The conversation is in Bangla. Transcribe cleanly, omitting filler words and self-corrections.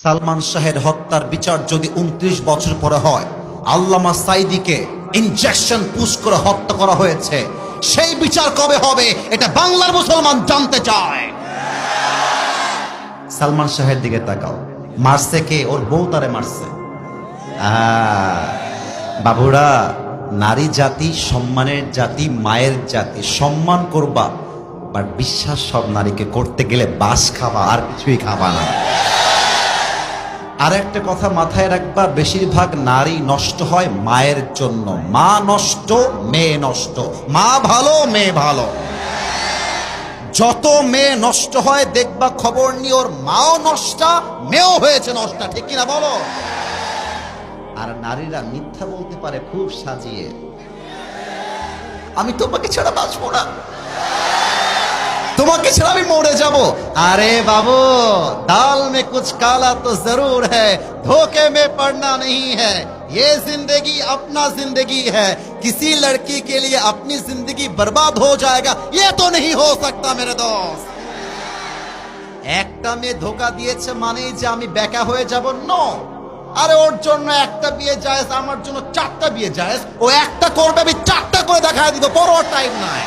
সালমান শাহের হত্যার বিচার যদি 29 বছর পরে হয়, আল্লামা সাইদিকে ইনজেকশন পুশ করে হত্যা করা হয়েছে, সেই বিচার কবে হবে এটা বাংলার মুসলমান জানতে চায়। সালমান শাহের দিকে তাকাও, মারছে কে? ওর বউ তারে মারছে। বাবুরা, নারী জাতি সম্মানের জাতি, মায়ের জাতি, সম্মান করবা, বাট বিশ্বাস সব নারীকে করতে গেলে বাস খাবা, আর কিছুই খাবা না। আর একটা কথা মাথায় রাখবা, বেশিরভাগ নারী নষ্ট হয় মায়ের জন্য। মা নষ্ট, মেয়ে নষ্ট। মা ভালো, মেয়ে ভালো। যত মেয়ে নষ্ট হয় দেখবা খবর নিয়ে ওর মাও নষ্টা, মেয়েও হয়েছে নষ্টা, ঠিক কিনা বলো? আর নারীরা মিথ্যা বলতে পারে খুব সাজিয়ে, আমি তোমাকে ছাড়া বাঁচবো না, তোমাকে ছাড়া আমি মরে যাব। আরে বাবু, दाल में कुछ काला तो जरूर है, धोखे में पड़ना नहीं है, ये जिंदगी अपना जिंदगी है, किसी लड़की के लिए अपनी जिंदगी बर्बाद हो जाएगा ये तो नहीं हो सकता मेरे दोस्त। একটা মেয়ে ধোকা দিয়েছে মানে যে আমি বেকা হয়ে যাব? নো। আরে ওর জন্য একটা বিয়ে জায়েজ, আমার জন্য 4টা বিয়ে জায়েজ। ও একটা করবে, আমি 4টা করে দেখায় দিব, পরোয়া টাইম নাই।